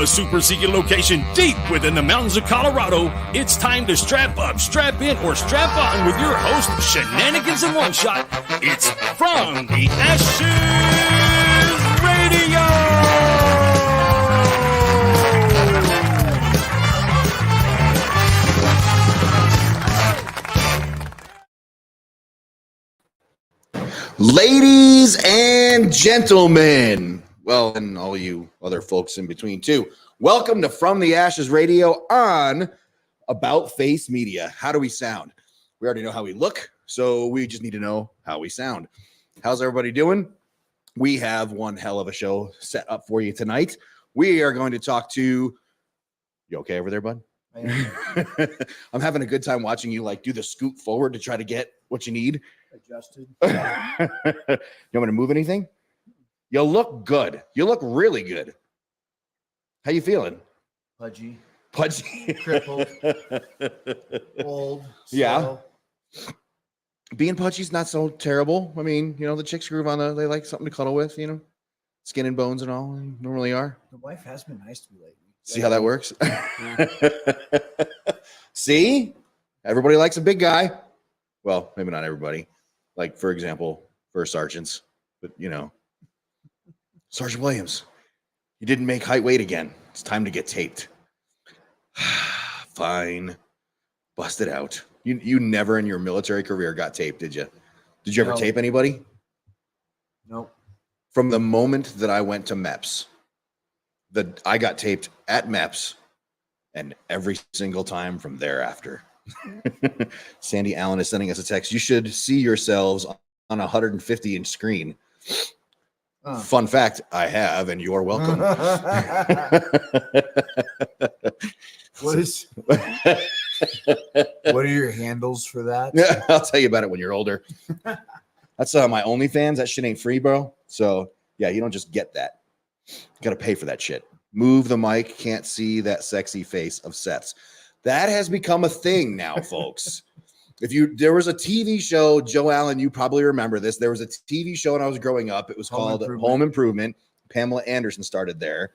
a super secret location deep within the mountains of Colorado, it's time to strap up, strap in, or strap on with your host, Shenanigans in One Shot. It's From the Ashes Radio! Ladies and gentlemen, well, and all you other folks in between too, welcome to From the Ashes Radio on About Face Media. How do we sound? We already know how we look, so we just need to know how we sound. How's everybody doing? We have one hell of a show set up for you tonight. We are going to talk to, you okay over there, bud? I'm having a good time watching you like do the scoot forward to try to get what you need. Adjusted. You want me to move anything? You look good. You look really good. How you feeling? Pudgy. Crippled. Old. Yeah. Being pudgy's not so terrible. I mean, you know, the chicks groove on they like something to cuddle with, you know, skin and bones and all. They normally are. The wife has been nice to me lately. See how that works? See? Everybody likes a big guy. Well, maybe not everybody. Like, for example, first sergeants. But, you know, Sergeant Williams, you didn't make height weight again. It's time to get taped. Fine. Bust it out. You never in your military career got taped, did you? Did you ever tape anybody? Nope. From the moment that I went to MEPS, I got taped at MEPS and every single time from thereafter. Sandy Allen is sending us a text. You should see yourselves on a 150-inch screen. Fun fact, I have, and you are welcome. What are your handles for that? Yeah, I'll tell you about it when you're older. That's my OnlyFans. That shit ain't free, bro. So yeah, you don't just get that. You gotta pay for that shit. Move the mic. Can't see that sexy face of Seth's. That has become a thing now, folks. There was a TV show, Joe Allen, you probably remember this. There was a TV show when I was growing up. It was called Home Improvement. Pamela Anderson started there.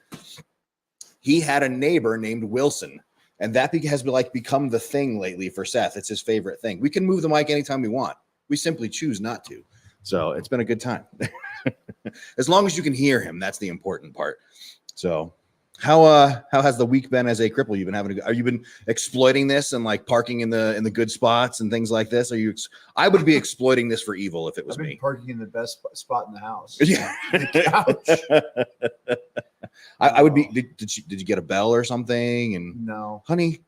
He had a neighbor named Wilson, and that has become the thing lately for Seth. It's his favorite thing. We can move the mic anytime we want. We simply choose not to. So it's been a good time. As long as you can hear him, that's the important part. So how has the week been as a cripple? You've been are you been exploiting this and like parking in the good spots and things like this? I would be exploiting this for evil if it was me. Parking in the best spot in the house. Yeah. The couch. I would be. Did you get a bell or something? And no, honey,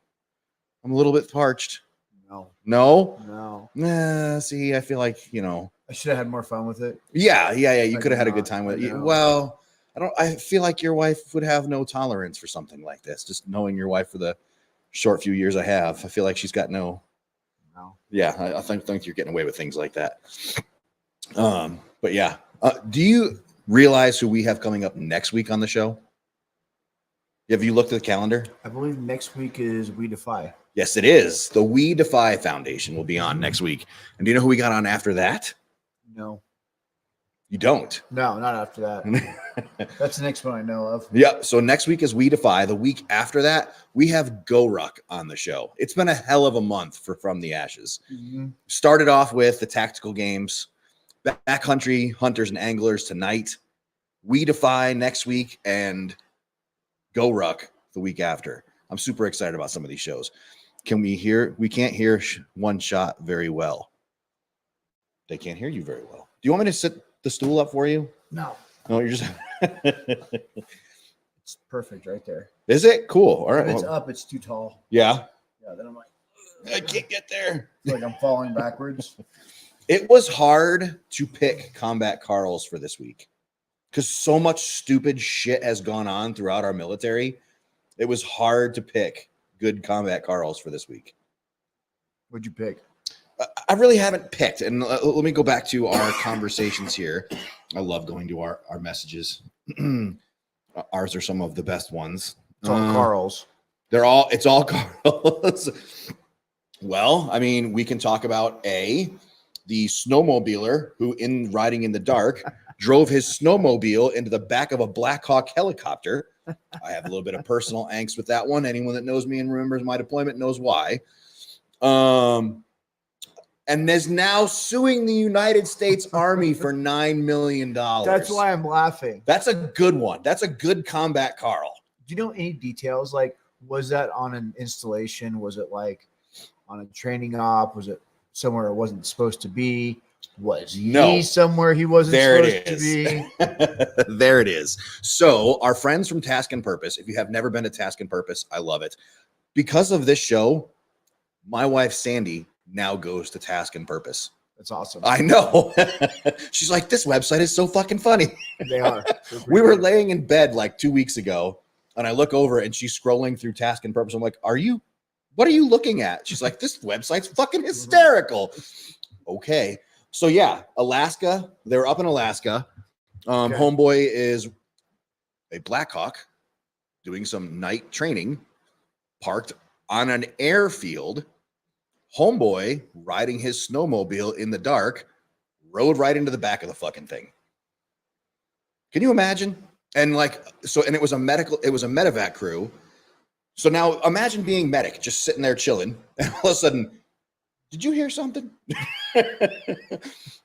I'm a little bit parched. No. Nah, see, I feel like, you know, I should have had more fun with it. Yeah. You could have had a good time with it. Well, I feel like your wife would have no tolerance for something like this. Just knowing your wife for the short few years I have, I feel like she's got no. Yeah, I think you're getting away with things like that. But yeah, do you realize who we have coming up next week on the show? Have you looked at the calendar? I believe next week is We Defy. Yes, it is. The We Defy Foundation will be on next week. And do you know who we got on after that? No. You don't? No, not after that. That's the next one I know of. Yeah. So next week is We Defy. The week after that, we have Go Ruck on the show. It's been a hell of a month for From the Ashes. Mm-hmm. Started off with the tactical games, Backcountry Hunters and Anglers tonight, We Defy next week, and Go Ruck the week after. I'm super excited about some of these shows. We can't hear One Shot very well. They can't hear you very well. Do you want me to sit the stool up for you? No, you're just. It's perfect right there. Is it cool? All right. If it's up, it's too tall. Yeah. Then I'm like, I can't get there. It's like I'm falling backwards. It was hard to pick combat Carls for this week because so much stupid shit has gone on throughout our military. It was hard to pick good combat Carls for this week. What'd you pick? I really haven't picked. And let me go back to our conversations here. I love going to our messages. Ours are some of the best ones. It's all Carls. It's all Carls. Well, I mean, we can talk about the snowmobiler who, in riding in the dark, drove his snowmobile into the back of a Black Hawk helicopter I have a little bit of personal angst with that one. Anyone that knows me and remembers my deployment knows why. And is now suing the United States Army for $9 million. That's why I'm laughing. That's a good one. That's a good combat, Carl. Do you know any details? Like, was that on an installation? Was it like on a training op? Was it somewhere it wasn't supposed to be? Was he somewhere he wasn't supposed to be? There it is. So our friends from Task and Purpose, if you have never been to Task and Purpose, I love it. Because of this show, my wife, Sandy, now goes to Task and Purpose. That's awesome. I know. She's like, this website is so fucking funny. They are. We were laying in bed like 2 weeks ago, and I look over and she's scrolling through Task and Purpose. I'm like, what are you looking at? She's like, this website's fucking hysterical. Okay. So yeah, Alaska. They were up in Alaska. Homeboy is a Blackhawk doing some night training, parked on an airfield. Homeboy riding his snowmobile in the dark, rode right into the back of the fucking thing. Can you imagine? And it was a medevac crew. So now imagine being medic, just sitting there chilling, and all of a sudden, did you hear something?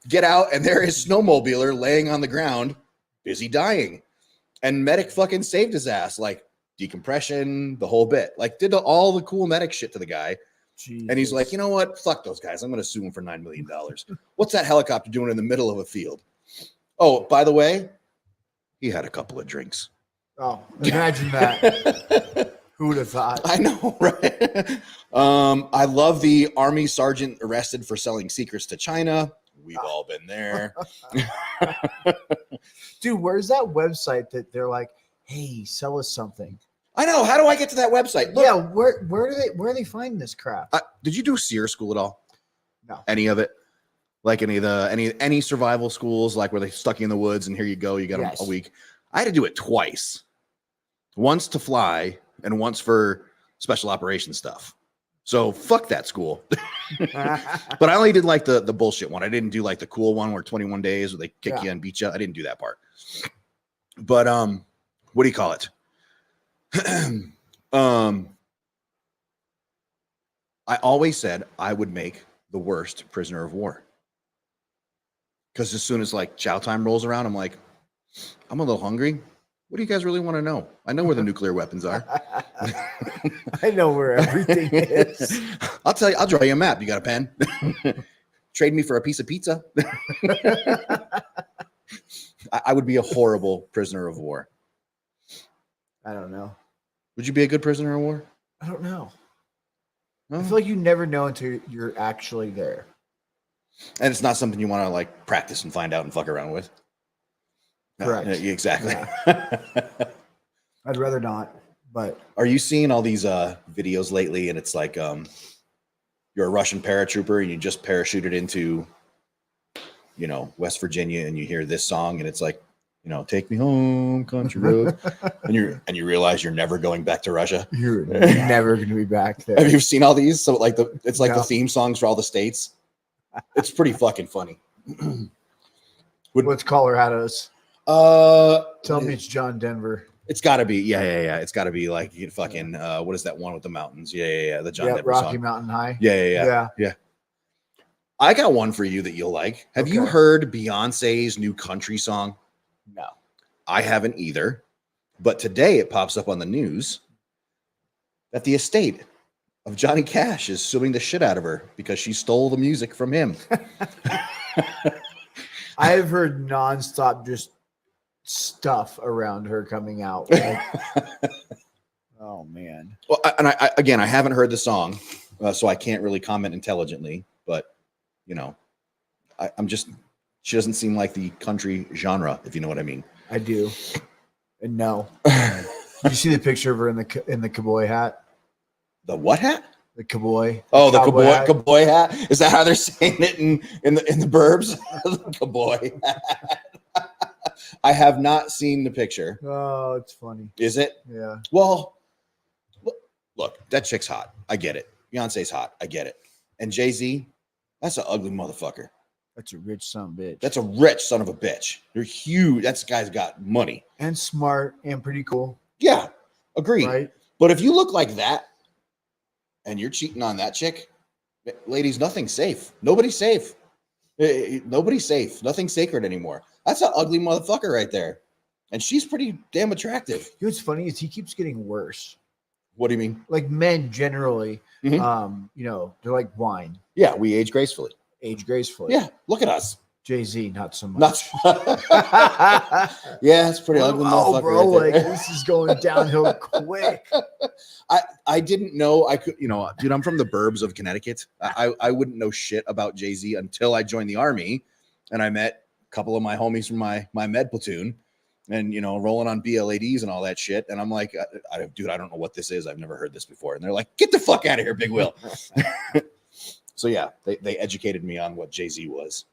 Get out, and there is snowmobiler laying on the ground, busy dying. And medic fucking saved his ass, like decompression, the whole bit. Like did all the cool medic shit to the guy. Jesus. And he's like, you know what? Fuck those guys. I'm going to sue him for $9 million. What's that helicopter doing in the middle of a field? Oh, by the way, he had a couple of drinks. Oh, imagine that. Who would have thought? I know, right? I love the Army sergeant arrested for selling secrets to China. We've all been there. Dude, where's that website that they're like, hey, sell us something? I know. How do I get to that website? Look. Yeah, where do they find this crap? Did you do SEER school at all? No. Any of it? Like any survival schools, like where they stuck you in the woods and here you go, you got a week. I had to do it twice. Once to fly and once for special operations stuff. So fuck that school. But I only did like the bullshit one. I didn't do like the cool one where 21 days where they kick you and beat you. I didn't do that part. But what do you call it? I always said I would make the worst prisoner of war. Because as soon as like chow time rolls around, I'm like, I'm a little hungry. What do you guys really want to know? I know where the nuclear weapons are. I know where everything is. I'll tell you, I'll draw you a map. You got a pen? Trade me for a piece of pizza. I would be a horrible prisoner of war. I don't know. Would you be a good prisoner of war? I don't know. No? I feel like you never know until you're actually there. And it's not something you want to like practice and find out and fuck around with. Correct. Exactly. Yeah. I'd rather not. But are you seeing all these videos lately? And it's like you're a Russian paratrooper and you just parachuted into, West Virginia, and you hear this song, and it's like, take me home, country road, and you realize you're never going back to Russia. You're never going to be back there. Have you seen all these? So like the theme songs for all the states. It's pretty fucking funny. What's Colorado's? Tell me it's John Denver. It's got to be, yeah. It's got to be like fucking. What is that one with the mountains? Yeah. The John Denver Rocky song. Mountain High. Yeah. I got one for you that you'll like. Have you heard Beyonce's new country song? No, I haven't either. But today it pops up on the news that the estate of Johnny Cash is suing the shit out of her because she stole the music from him. I have heard nonstop just stuff around her coming out. Like, oh man. Well, I haven't heard the song, so I can't really comment intelligently. But she doesn't seem like the country genre, if you know what I mean. I do. And no. You see the picture of her in the cowboy hat? The what hat? The cowboy. Oh, the cowboy hat. Is that how they're saying it in the burbs? The cowboy hat. I have not seen the picture. Oh, it's funny. Is it? Yeah. Well, look, that chick's hot. I get it. Beyonce's hot. I get it. And Jay-Z, that's an ugly motherfucker. That's a rich son of a bitch. That's a rich son of a bitch. They're huge. That guy's got money. And smart and pretty cool. Yeah, agreed. Right? But if you look like that and you're cheating on that chick, ladies, nothing's safe. Nobody's safe. Nobody's safe. Nothing's sacred anymore. That's an ugly motherfucker right there. And she's pretty damn attractive. You know what's funny is he keeps getting worse. What do you mean? Like men generally, Mhm. they're like wine. Yeah, we age gracefully. Age gracefully. Yeah, look at us. Jay-Z, not so much. Yeah, it's pretty ugly motherfucker. Bro, right like this is going downhill quick. I didn't know I could, dude, I'm from the burbs of Connecticut. I wouldn't know shit about Jay-Z until I joined the Army and I met a couple of my homies from my med platoon and, rolling on BLADs and all that shit. And I'm like, dude, I don't know what this is. I've never heard this before. And they're like, get the fuck out of here, Big Will. So yeah, they educated me on what Jay-Z was.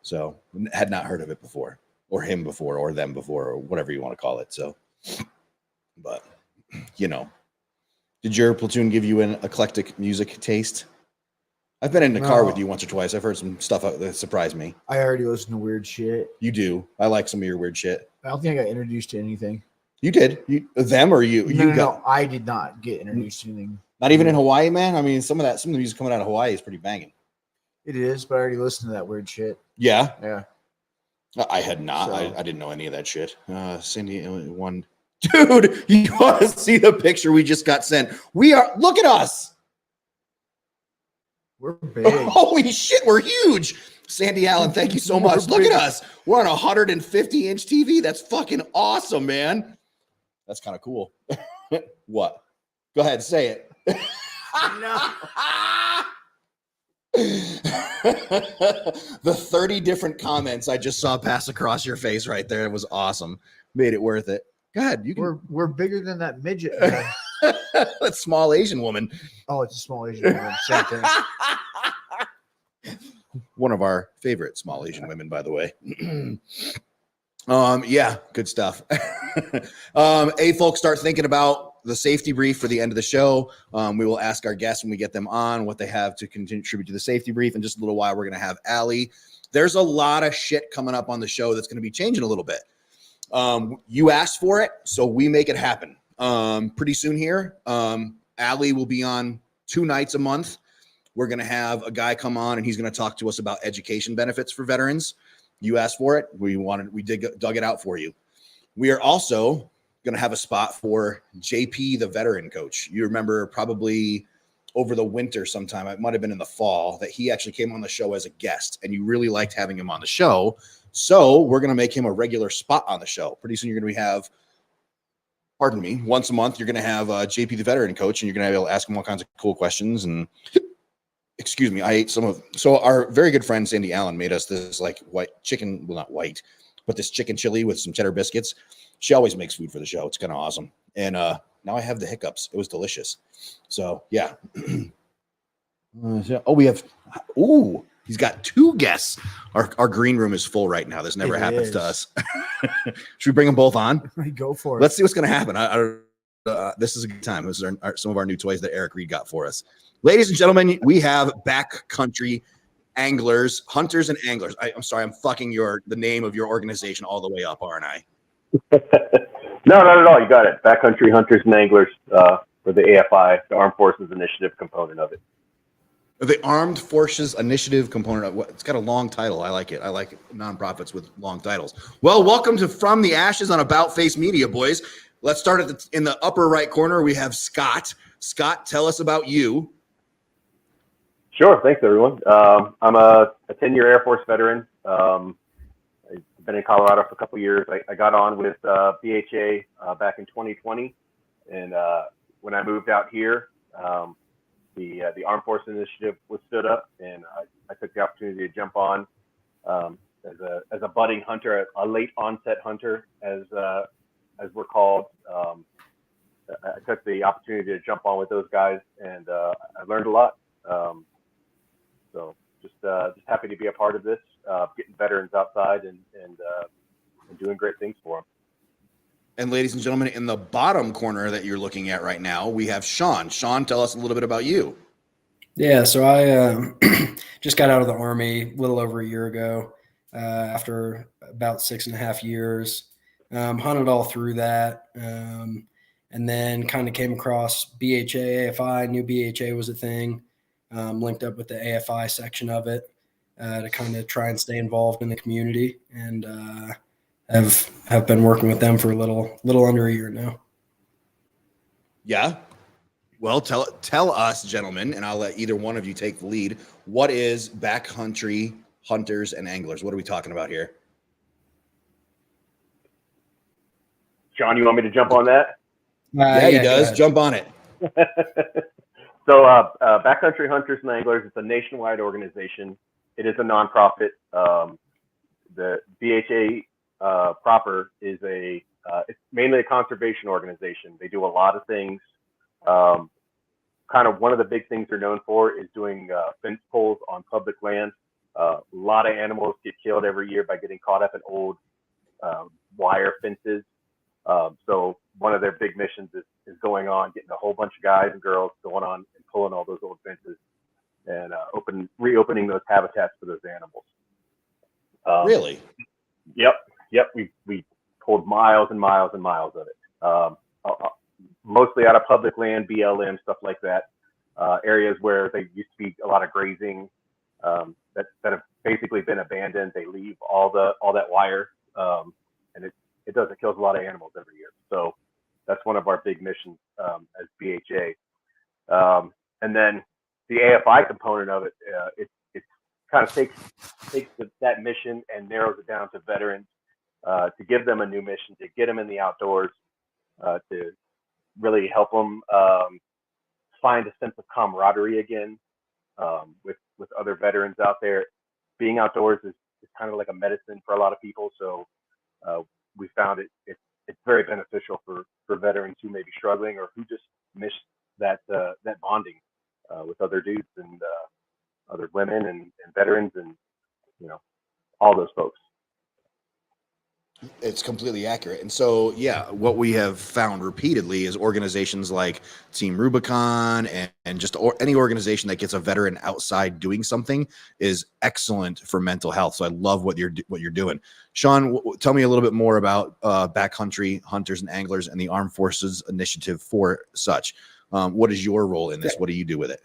So had not heard of it before, or him before, or them before, or whatever you want to call it. So, but did your platoon give you an eclectic music taste? I've been in the car with you once or twice. I've heard some stuff that surprised me. I already listen to weird shit. You do. I like some of your weird shit. I don't think I got introduced to anything. You did. Them or you? No, I did not get introduced to anything. Not even in Hawaii, man. I mean, some of the music coming out of Hawaii is pretty banging. It is, but I already listened to that weird shit. Yeah. Yeah. I had not. So. I didn't know any of that shit. Cindy, one. Dude, you want to see the picture we just got sent? Look at us. We're big. Holy shit, we're huge. Sandy Allen, thank you so much. Look at us. We're on a 150-inch TV. That's fucking awesome, man. That's kind of cool. What? Go ahead, say it. No. The 30 different comments I just saw pass across your face right there. It was awesome. Made it worth it. Go ahead. We're bigger than that midget. That small Asian woman. Oh, it's a small Asian woman. Same thing. One of our favorite small Asian women, by the way. Yeah, good stuff. Folks, start thinking about the safety brief for the end of the show. We will ask our guests when we get them on what they have to contribute to the safety brief. In just a little while, we're going to have Allie. There's a lot of shit coming up on the show that's going to be changing a little bit. You asked for it, so we make it happen. Pretty soon here, Allie will be on 2 nights a month. We're going to have a guy come on, and he's going to talk to us about education benefits for veterans. You asked for it. We dug it out for you. We are also going to have a spot for JP, the veteran coach. You remember probably over the winter sometime, it might have been in the fall, that he actually came on the show as a guest, and you really liked having him on the show. So we're going to make him a regular spot on the show. Pretty soon you're going to have, once a month, you're going to have JP, the veteran coach, and you're going to be able to ask him all kinds of cool questions. And excuse me, I ate so our very good friend Sandy Allen made us this like white chicken, well, not white, but this chicken chili with some cheddar biscuits. She always makes food for the show. It's kind of awesome. And now I have the hiccups. It was delicious. So yeah. He's got 2 guests. Our green room is full right now. This never happens to us. Should we bring them both on? Go for it. Let's see what's going to happen. This is a good time. This is some of our new toys that Eric Reed got for us. Ladies and gentlemen, we have Backcountry Anglers, Hunters and Anglers. I'm sorry, I'm fucking the name of your organization all the way up, aren't I? No, not at all. You got it. Backcountry Hunters and Anglers for the AFI, the Armed Forces Initiative component of it. The Armed Forces Initiative component. It's got a long title. I like it. I like nonprofits with long titles. Well, welcome to From the Ashes on About Face Media, boys. Let's start in the upper right corner. We have Scott. Scott, tell us about you. Sure. Thanks, everyone. I'm a 10-year Air Force veteran. I've been in Colorado for a couple of years. I got on with BHA back in 2020. And when I moved out here, the Armed Forces Initiative was stood up, and I took the opportunity to jump on as a budding hunter, a late onset hunter, as we're called. I took the opportunity to jump on with those guys, and I learned a lot. So just happy to be a part of this, getting veterans outside and doing great things for them. And ladies and gentlemen, in the bottom corner that you're looking at right now, we have Sean. Sean, tell us a little bit about you. Yeah, so I just got out of the Army a little over a year ago after about 6.5 years. hunted all through that. And then kind of came across BHA, AFI, knew BHA was a thing, linked up with the AFI section of it to kind of try and stay involved in the community, and have been working with them for a little under a year now. Yeah. Well, tell us, gentlemen, and I'll let either one of you take the lead. What is Backcountry Hunters and Anglers? What are we talking about here? John, you want me to jump on that? Yeah, he does. Jump on it. So Backcountry Hunters and Anglers, it's a nationwide organization. It is a nonprofit. The BHA proper is it's mainly a conservation organization. They do a lot of things. Kind of one of the big things they're known for is doing fence poles on public land. A lot of animals get killed every year by getting caught up in old wire fences. So one of their big missions is going on, getting a whole bunch of guys and girls going on and pulling all those old fences and reopening those habitats for those animals. Really? Yep. We pulled miles and miles and miles of it. Mostly out of public land, BLM, stuff like that. Areas where there used to be a lot of grazing that have basically been abandoned. They leave all that wire, and it kills a lot of animals every year. So that's one of our big missions as BHA. And then the AFI component of it, it kind of takes that mission and narrows it down to veterans to give them a new mission, to get them in the outdoors, to really help them find a sense of camaraderie again with other veterans out there. Being outdoors is kind of like a medicine for a lot of people. So we found it's very beneficial for veterans who may be struggling or who just miss that bonding with other dudes and other women and veterans and all those folks. It's completely accurate. And so, yeah, what we have found repeatedly is organizations like Team Rubicon and just any organization that gets a veteran outside doing something is excellent for mental health. So I love what you're doing. Sean, tell me a little bit more about Backcountry Hunters and Anglers and the Armed Forces Initiative for such. What is your role in this? What do you do with it?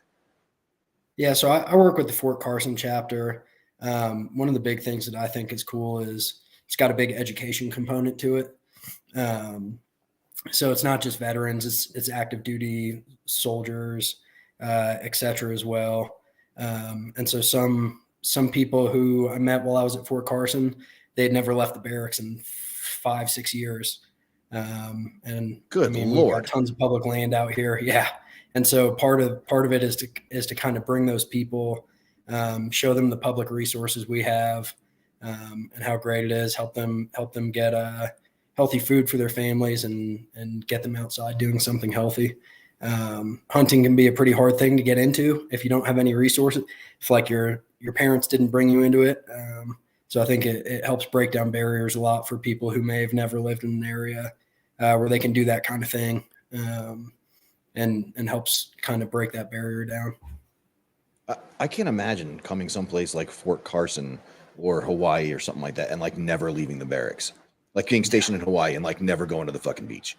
Yeah, so I work with the Fort Carson chapter. One of the big things that I think is cool is it's got a big education component to it. So it's not just veterans, it's active duty soldiers, et cetera as well. And so some people who I met while I was at Fort Carson, they'd never left the barracks in 5-6 years. And Lord, we've got tons of public land out here. Yeah. And so part of it is to kind of bring those people, show them the public resources we have, and how great it is, help them get healthy food for their families and get them outside doing something healthy. Hunting can be a pretty hard thing to get into if you don't have any resources, if like your parents didn't bring you into it. So I think it helps break down barriers a lot for people who may have never lived in an area where they can do that kind of thing, and helps kind of break that barrier down. I can't imagine coming someplace like Fort Carson or Hawaii or something like that and like never leaving the barracks, like being stationed in Hawaii and like never going to the fucking beach.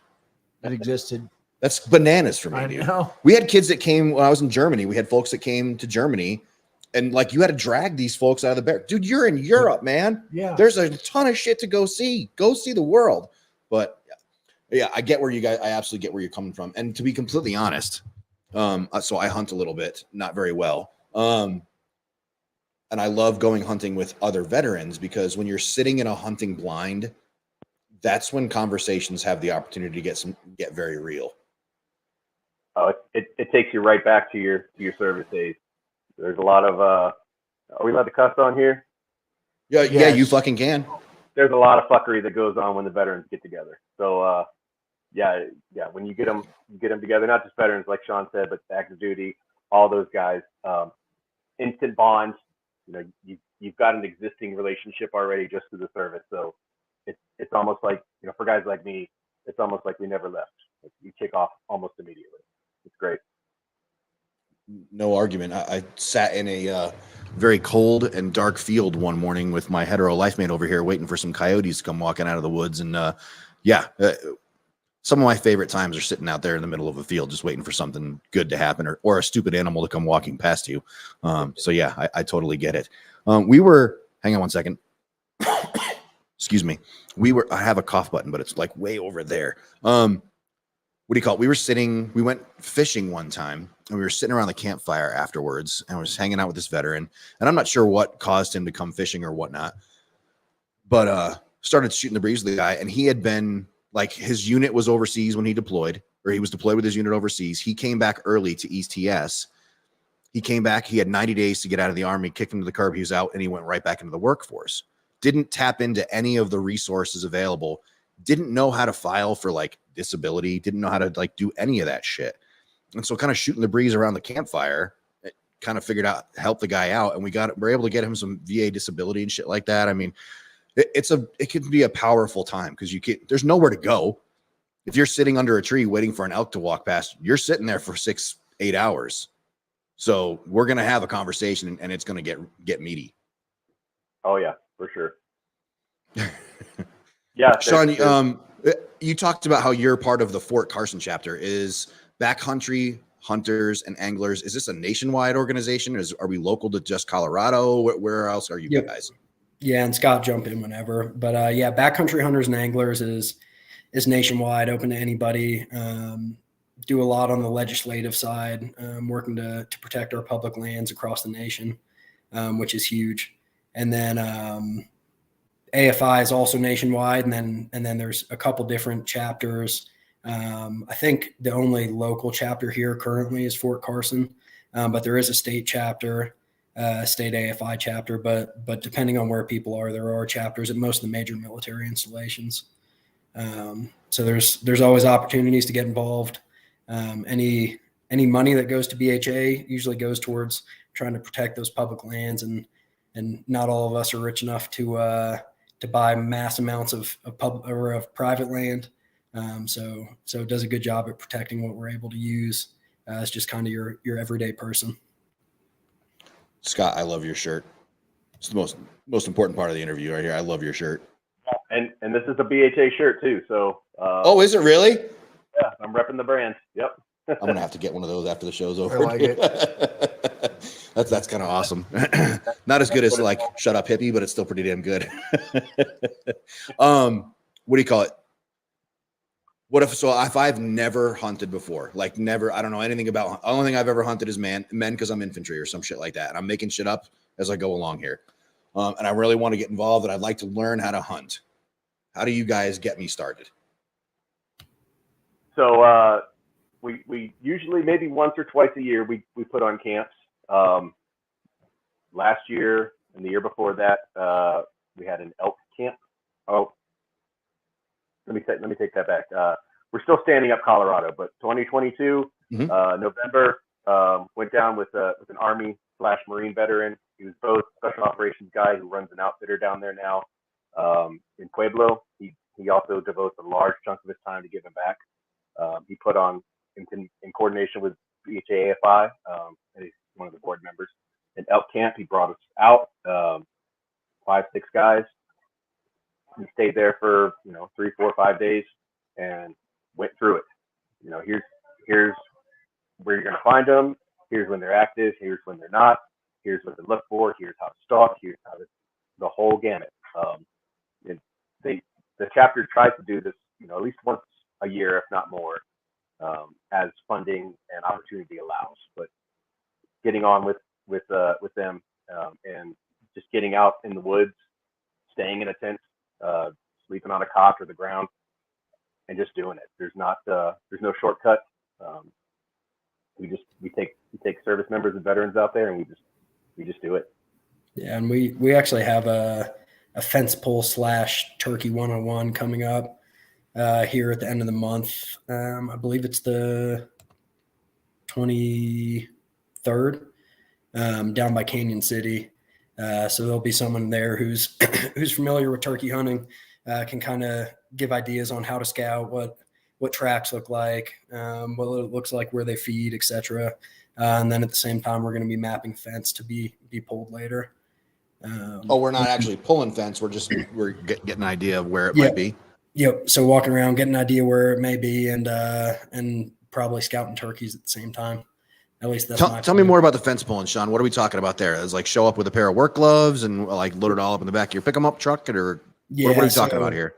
That existed. That's bananas for me, I dude. know. We had kids that came when I was in Germany. We had folks that came to Germany, and like you had to drag these folks out of the barracks. Dude, you're in Europe, man. Yeah. There's a ton of shit to go see. Go see the world. But yeah, I absolutely get where you're coming from. And to be completely honest, so I hunt a little bit, not very well. And I love going hunting with other veterans because when you're sitting in a hunting blind, that's when conversations have the opportunity to get very real. Oh, it takes you right back to your service days. There's a lot of are we allowed to cuss on here? Yeah, yeah, you fucking can. There's a lot of fuckery that goes on when the veterans get together. So yeah, when you get them together, not just veterans like Sean said, but active duty, all those guys, instant bonds. You've got an existing relationship already just through the service. So it's almost like, for guys like me, it's almost like we never left. You kick off almost immediately. It's great. No argument. I sat in a very cold and dark field one morning with my hetero life mate over here, waiting for some coyotes to come walking out of the woods. And some of my favorite times are sitting out there in the middle of a field, just waiting for something good to happen, or a stupid animal to come walking past you. So yeah, I totally get it. Hang on one second. Excuse me. I have a cough button, but it's like way over there. What do you call it? We went fishing one time, and we were sitting around the campfire afterwards, and I was hanging out with this veteran, and I'm not sure what caused him to come fishing or whatnot, but started shooting the breeze with the guy, and he had been, like, his unit was overseas when he deployed, or he was deployed with his unit overseas. He came back early to East TS. He came back, he had 90 days to get out of the Army, kicked him to the curb, he was out, and he went right back into the workforce. Didn't tap into any of the resources available, didn't know how to file for, like, disability, didn't know how to, like, do any of that shit. And so kind of shooting the breeze around the campfire, kind of figured out, help the guy out, and we're able to get him some VA disability and shit like that. I mean, it can be a powerful time, because there's nowhere to go. If you're sitting under a tree waiting for an elk to walk past, you're sitting there for 6-8 hours. So we're going to have a conversation, and it's going to get meaty. Oh yeah, for sure. Yeah. Sean, you talked about how you're part of the Fort Carson chapter. Is Backcountry Hunters and Anglers, is this a nationwide organization? Are we local to just Colorado? Where else are you guys? Yeah, and Scott, jump in whenever. But Backcountry Hunters and Anglers is nationwide, open to anybody. Do a lot on the legislative side, working to protect our public lands across the nation, which is huge. And then AFI is also nationwide, and then there's a couple different chapters. I think the only local chapter here currently is Fort Carson, but there is a state chapter, state AFI chapter. But depending on where people are, there are chapters at most of the major military installations. So there's always opportunities to get involved. Any money that goes to BHA usually goes towards trying to protect those public lands, and not all of us are rich enough to buy mass amounts of public or of private land. So it does a good job at protecting what we're able to use. It's just kind of your everyday person. Scott, I love your shirt. It's the most important part of the interview right here. I love your shirt. And this is a BHA shirt too. So. Oh, is it really? Yeah, I'm repping the brand. Yep. I'm gonna have to get one of those after the show's over. I like it. That's kind of awesome. Not as good as like Shut Up Hippie, but it's still pretty damn good. What do you call it? If I've never hunted before, like never, I don't know anything about, the only thing I've ever hunted is men because I'm infantry or some shit like that. And I'm making shit up as I go along here. And I really want to get involved, and I'd like to learn how to hunt. How do you guys get me started? So we usually, maybe once or twice a year, we put on camps. Last year and the year before that, we had an elk camp. Oh, let me take that back. We're still standing up Colorado, but 2022 November, went down with an Army/Marine veteran. He was both special operations guy who runs an outfitter down there now in Pueblo. He also devotes a large chunk of his time to giving back. He put on, in coordination with BHA AFI, and he's one of the board members, an elk camp. He brought us out, 5-6 guys. We stayed there for 3, 4, 5 days and went through it. Here's where you're going to find them. Here's when they're active. Here's when they're not. Here's what to look for. Here's how to stalk. Here's how to, the whole gamut. The chapter tries to do this, at least once a year, if not more, as funding and opportunity allows. But getting on with them and just getting out in the woods, staying in a tent, sleeping on a cot or the ground, and just doing it. There's no shortcut. We take service members and veterans out there, and we just do it. Yeah, and we actually have a fence pull / turkey 101 coming up here at the end of the month. I believe it's the 23rd, down by Canyon City. So there'll be someone there who's familiar with turkey hunting, can kind of give ideas on how to scout, what tracks look like, what it looks like, where they feed, etc. And then at the same time, we're going to be mapping fence to be pulled later. We're not actually pulling fence. We're getting an idea of where it Yep. might be. Yep. So walking around, getting an idea where it may be, and probably scouting turkeys at the same time. At least that's tell me more about the fence pulling, Sean. What are we talking about there? Is like show up with a pair of work gloves and like load it all up in the back of your pick 'em up truck, or what are we talking about here?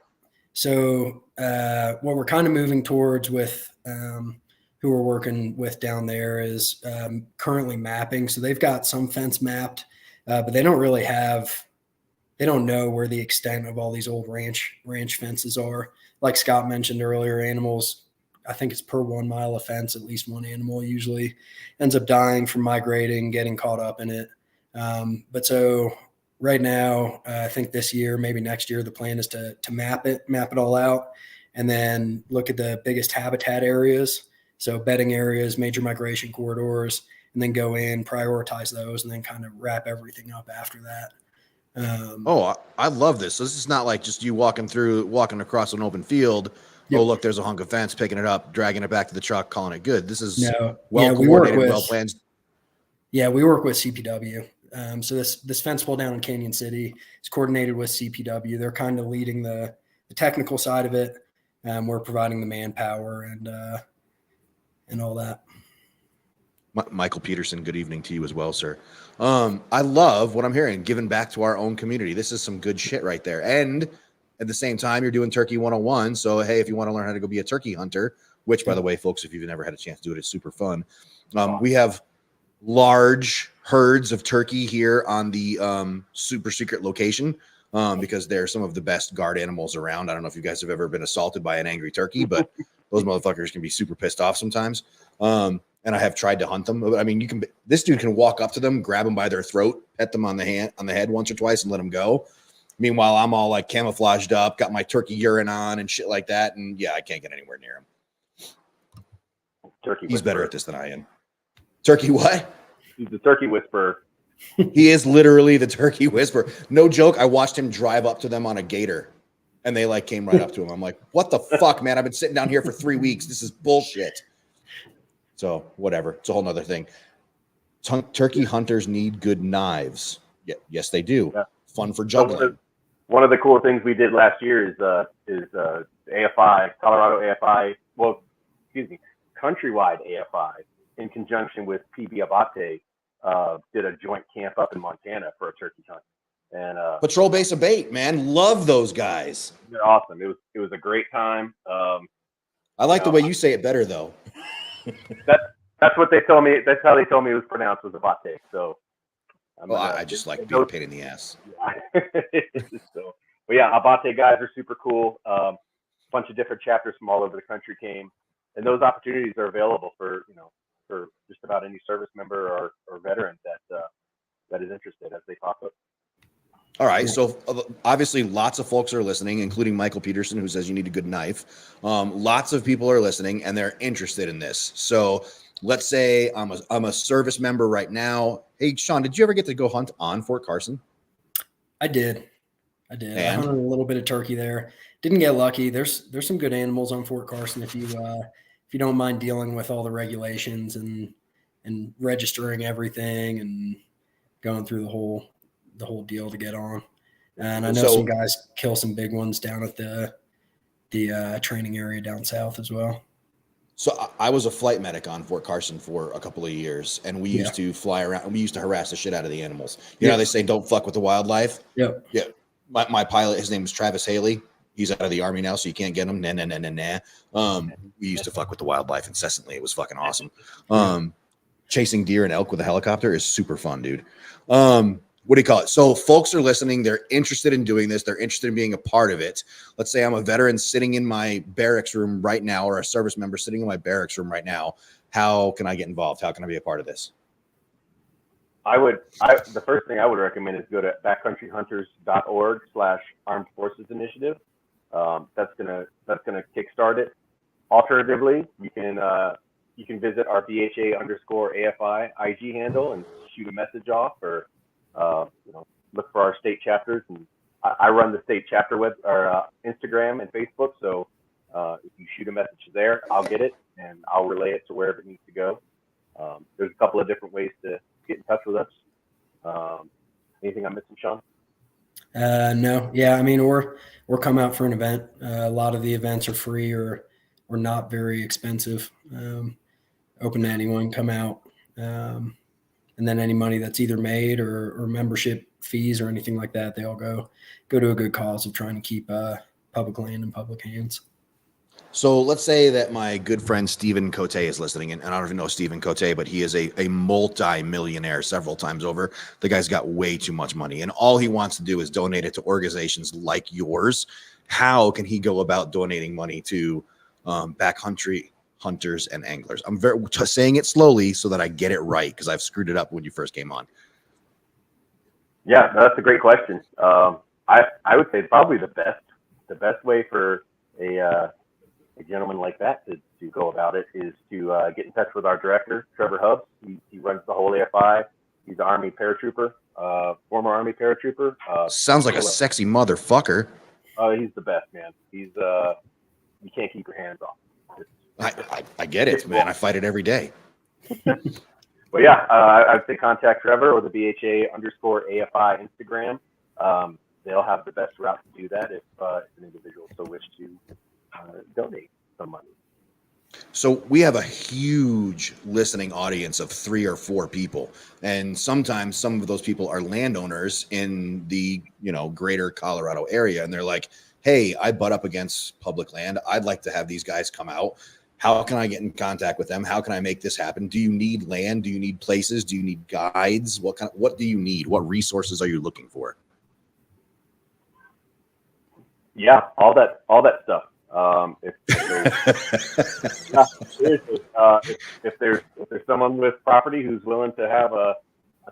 So what we're kind of moving towards with who we're working with down there is currently mapping. So they've got some fence mapped, but they don't know where the extent of all these old ranch fences are. Like Scott mentioned earlier, animals, I think it's per 1 mile of fence, at least one animal usually ends up dying from migrating, getting caught up in it. But so right now, I think this year, maybe next year, the plan is to map it all out, and then look at the biggest habitat areas. So bedding areas, major migration corridors, and then go in, prioritize those, and then kind of wrap everything up after that. I love this. So this is not like just you walking across an open field. Yep. Oh, look, there's a hunk of fence, picking it up, dragging it back to the truck, calling it good. This is coordinated, well planned. Yeah, we work with CPW. So this fence pull down in Canyon City is coordinated with CPW. They're kind of leading the technical side of it. We're providing the manpower and all that. Michael Peterson, good evening to you as well, sir. I love what I'm hearing, giving back to our own community. This is some good shit right there. And at the same time, you're doing Turkey 101. So, hey, if you want to learn how to go be a turkey hunter, which, by the way, folks, if you've never had a chance to do it, it's super fun. We have large herds of turkey here on the super secret location because they're some of the best guard animals around. I don't know if you guys have ever been assaulted by an angry turkey, but those motherfuckers can be super pissed off sometimes. And I have tried to hunt them. I mean, this dude can walk up to them, grab them by their throat, pet them on the head once or twice and let them go. Meanwhile, I'm all like camouflaged up, got my turkey urine on and shit like that. And yeah, I can't get anywhere near him. He's better at this than I am. Turkey what? He's the turkey whisperer. He is literally the turkey whisperer. No joke. I watched him drive up to them on a gator and they like came right up to him. I'm like, what the fuck, man? I've been sitting down here for 3 weeks. This is bullshit. So whatever. It's a whole nother thing. Turkey hunters need good knives. Yeah, yes, they do. Yeah. Fun for juggling. One of the cool things we did last year is AFI, Colorado AFI, countrywide AFI, in conjunction with PB Abate, did a joint camp up in Montana for a turkey hunt. And Patrol Base of Bait, man, love those guys. They're awesome. It was a great time. I like the way you say it better, though. That's what they told me. That's how they told me it was pronounced, was Abate. So. I just like being a pain in the ass. But yeah, Abate guys are super cool. Bunch of different chapters from all over the country came, and those opportunities are available for just about any service member or veteran that is interested as they pop up. All right, so obviously lots of folks are listening, including Michael Peterson, who says you need a good knife. Lots of people are listening, and they're interested in this. So let's say I'm a service member right now. Hey, Sean, did you ever get to go hunt on Fort Carson? I did. I hunted a little bit of turkey there. Didn't get lucky. There's some good animals on Fort Carson if you don't mind dealing with all the regulations and registering everything and going through the whole deal to get on. And I know some guys kill some big ones down at the training area down south as well. So I was a flight medic on Fort Carson for a couple of years, and we used to fly around. We used to harass the shit out of the animals. You know how they say don't fuck with the wildlife? Yep. Yeah. My pilot, his name is Travis Haley. He's out of the Army now, so you can't get him. Nah. We used to fuck with the wildlife incessantly. It was fucking awesome. Chasing deer and elk with a helicopter is super fun, dude. What do you call it? So folks are listening. They're interested in doing this. They're interested in being a part of it. Let's say I'm a veteran sitting in my barracks room right now, or a service member sitting in my barracks room right now. How can I get involved? How can I be a part of this? The first thing I would recommend is go to backcountryhunters.org/Armed Forces Initiative. That's gonna kickstart it. Alternatively, you can visit our BHA_AFI IG handle and shoot a message off, or look for our state chapters. And I run the state chapter Instagram and Facebook. So if you shoot a message there, I'll get it and I'll relay it to wherever it needs to go. There's a couple of different ways to get in touch with us. Anything I'm missing, Sean? No. Yeah. I mean, or come out for an event. A lot of the events are free or not very expensive. Open to anyone, come out. And then any money that's either made or membership fees or anything like that, they all go to a good cause of trying to keep public land in public hands. So let's say that my good friend Stephen Cote is listening, and I don't even know Stephen Cote, but he is a multi-millionaire several times over. The guy's got way too much money, and all he wants to do is donate it to organizations like yours. How can he go about donating money to backcountry hunters and anglers? I'm just saying it slowly so that I get it right, because I've screwed it up when you first came on. Yeah, that's a great question. I would say probably the best way for a gentleman like that to go about it is to get in touch with our director, Trevor Hubbs. He runs the whole AFI. He's an Army paratrooper, former Army paratrooper. Sounds like a sexy motherfucker. He's the best, man. He's you can't keep your hands off. I get it, man. I fight it every day. But yeah, I'd say contact Trevor or the BHA_AFI Instagram. They'll have the best route to do that if an individual so wish to donate some money. So we have a huge listening audience of 3 or 4 people, and sometimes some of those people are landowners in the greater Colorado area, and they're like, hey, I butt up against public land. I'd like to have these guys come out. How can I get in contact with them? How can I make this happen? Do you need land? Do you need places? Do you need guides? What do you need? What resources are you looking for? Yeah, all that stuff. If there's someone with property who's willing to have a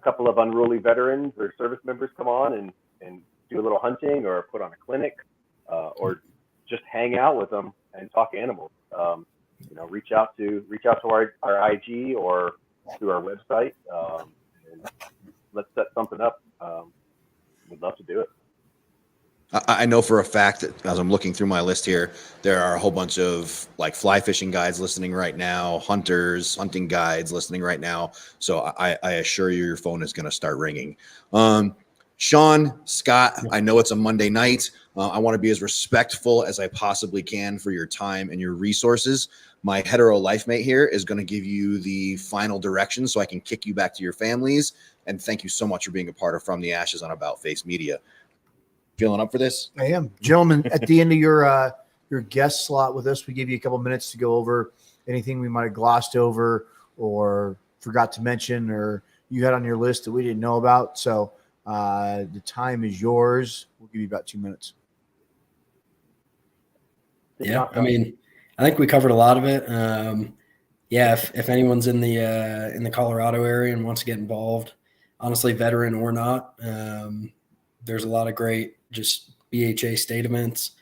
couple of unruly veterans or service members come on and do a little hunting or put on a clinic, or just hang out with them and talk animals, reach out to our IG or through our website, and let's set something up. We'd love to do it. I know for a fact that as I'm looking through my list here, there are a whole bunch of like fly fishing guides listening right now, hunting guides listening right now. So I assure you, your phone is going to start ringing. Sean, Scott, I know it's a Monday night. I want to be as respectful as I possibly can for your time and your resources. My hetero life mate here is going to give you the final directions so I can kick you back to your families. And thank you so much for being a part of From the Ashes on About Face Media. Feeling up for this? I am. Gentlemen, at the end of your guest slot with us, we give you a couple minutes to go over anything we might have glossed over or forgot to mention or you had on your list that we didn't know about. So the time is yours. We'll give you about 2 minutes. Yeah, I mean, I think we covered a lot of it. If anyone's in the Colorado area and wants to get involved, honestly, veteran or not, there's a lot of great just BHA state events.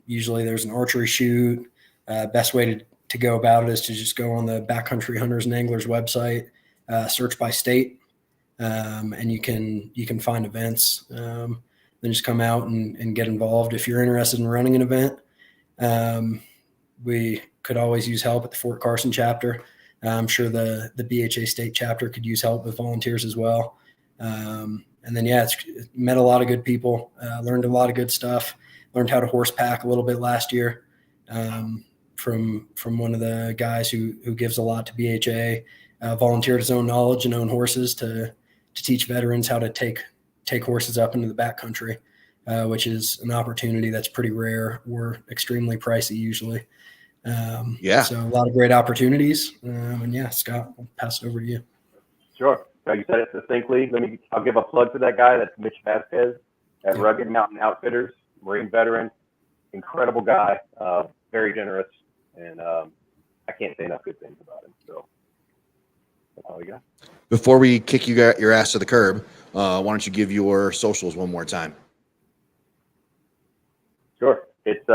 Usually there's an archery shoot. Best way to go about it is to just go on the Backcountry Hunters and Anglers website, search by state, and you can find events. Then just come out and get involved. If you're interested in running an event, we could always use help at the Fort Carson chapter. I'm sure the BHA state chapter could use help with volunteers as well. And then, it's met a lot of good people, learned a lot of good stuff, learned how to horse pack a little bit last year from one of the guys who gives a lot to BHA, volunteered his own knowledge and own horses to teach veterans how to take horses up into the backcountry, which is an opportunity that's pretty rare or extremely pricey usually. So a lot of great opportunities. Scott, I'll pass it over to you. Sure. You said it succinctly. I'll give a plug for that guy. That's Mitch Vasquez at Rugged Mountain Outfitters, Marine veteran, incredible guy, very generous, and I can't say enough good things about him. So that's all we got. Before we kick your ass to the curb, why don't you give your socials one more time? Sure. It's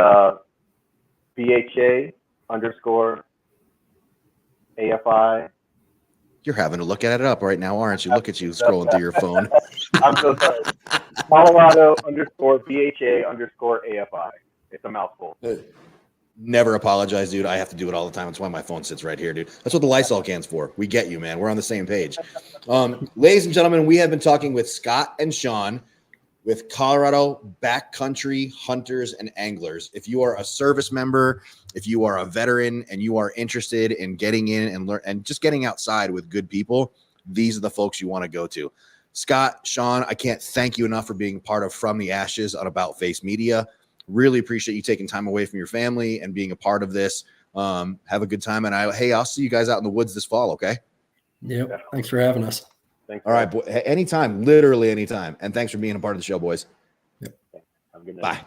BHA_AFI. You're having to look at it up right now, aren't you? Look at you scrolling through your phone. I'm so sorry. Colorado_BHA_AFI. It's a mouthful. Never apologize, dude. I have to do it all the time. That's why my phone sits right here, dude. That's what the Lysol can's for. We get you, man. We're on the same page. Ladies and gentlemen, we have been talking with Scott and Sean with Colorado Backcountry Hunters and Anglers. If you are a service member, if you are a veteran and you are interested in getting in and learn and just getting outside with good people, these are the folks you want to go to. Scott, Sean, I can't thank you enough for being part of From the Ashes on About Face Media. Really appreciate you taking time away from your family and being a part of this. Have a good time. And I'll see you guys out in the woods this fall. Okay. Yep. Thanks for having us. Thanks. All right. Boy, anytime, literally anytime. And thanks for being a part of the show, boys. Yep. Have a good night. Bye.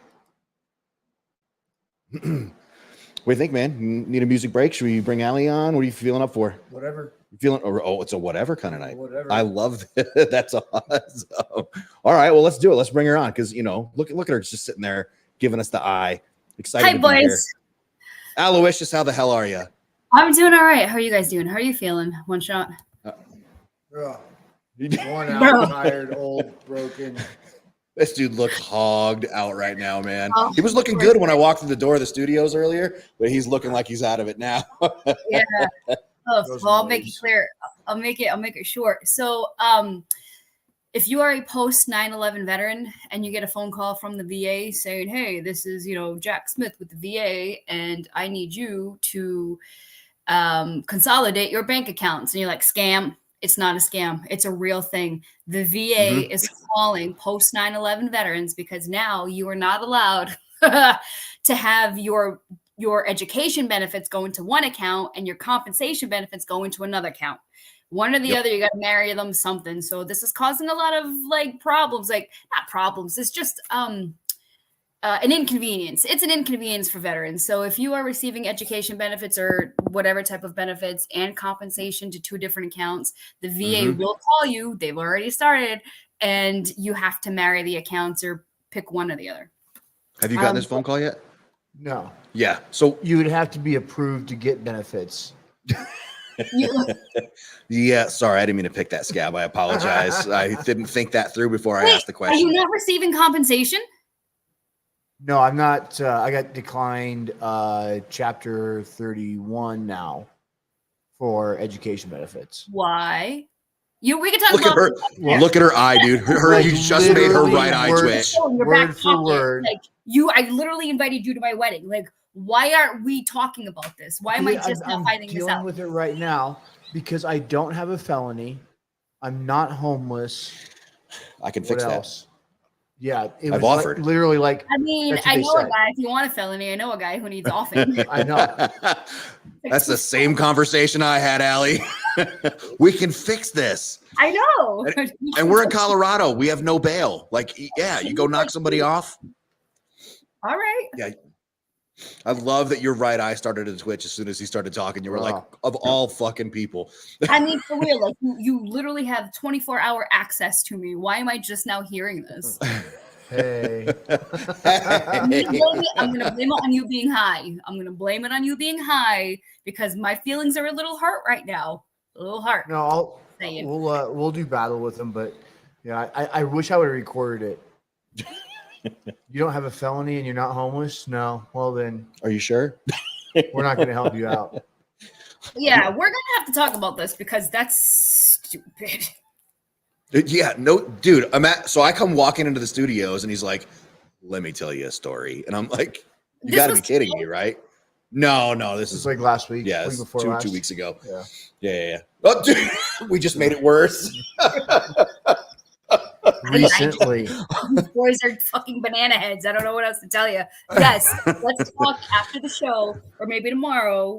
What do you think, man? Need a music break? Should we bring Allie on? What are you feeling up for? Whatever. You feeling? Oh, it's a whatever kind of night. Whatever. I love that. That's awesome. All right. Well, let's do it. Let's bring her on because, look at her just sitting there giving us the eye. Excited. Hi, to be boys. here. Aloysius, how the hell are you? I'm doing all right. How are you guys doing? How are you feeling? One shot. Worn out, Bro. tired, old, broken. This dude looks hogged out right now, man. Oh, He was looking good when I walked through the door of the studios earlier, but he's looking like he's out of it now. Yeah. Oh, Those well, I'll make it moves. clear. I'll make it short. So, if you are a post 9/11 veteran and you get a phone call from the VA saying, "Hey, this is Jack Smith with the VA, and I need you to consolidate your bank accounts," and you're like, "Scam." It's not a scam. It's a real thing. The VA is calling post 9/11 veterans because now you are not allowed to have your education benefits go into one account and your compensation benefits go into another account. One or the other, you got to marry them something. So this is causing a lot of problems, not problems. It's just an inconvenience. It's an inconvenience for veterans. So if you are receiving education benefits or whatever type of benefits and compensation to two different accounts, the VA will call you. They've already started, and you have to marry the accounts or pick one or the other. Have you gotten this phone call yet? No. Yeah. So You would have to be approved to get benefits. yeah, sorry, I didn't mean to pick that scab. I apologize. I didn't think that through before I asked the Are question. you not receiving compensation? No, I'm not. I got declined chapter 31 now for education benefits. Why? We can talk Look at about her. Yeah. Look at her eye, dude. You just made her right eye Literally twitch. in your Word back for pocket. word. I literally invited you to my wedding. Why aren't we talking about this? Why am I just I'm not finding this dealing out? with it right now because I don't have a felony. I'm not homeless. I can What fix that. else? Yeah, it I've was offered. literally like I mean, That's what I they know a said. guy. If you want a felony, I know a guy who needs offing. I know. That's the same conversation I had, Allie. We can fix this. I know. And we're in Colorado. We have no bail. You go knock somebody off. All right. Yeah. I love that your right eye started to twitch as soon as he started talking. You were like, Wow. of all fucking people. I mean, for real, you literally have 24-hour access to me. Why am I just now hearing this? hey. I'm gonna blame it on you being high. I'm gonna blame it on you being high because my feelings are a little hurt right now. A little hurt. No, Saying. we'll do battle with them, but yeah, I wish I would have recorded it. You don't have a felony and you're not homeless? No. Well then, Are you sure? we're not going to help you out. Yeah, we're gonna have to talk about this because that's stupid. Yeah, no, dude. So I come walking into the studios and he's like, "Let me tell you a story," and I'm like, "You This got to be was kidding today? me, right?" No, this It's is like last week. yeah, week it's before two last. weeks ago. Yeah. Yeah. Oh, dude, we just made it worse. Recently. These boys are fucking banana heads. I don't know what else to tell you. Yes, let's talk after the show or maybe tomorrow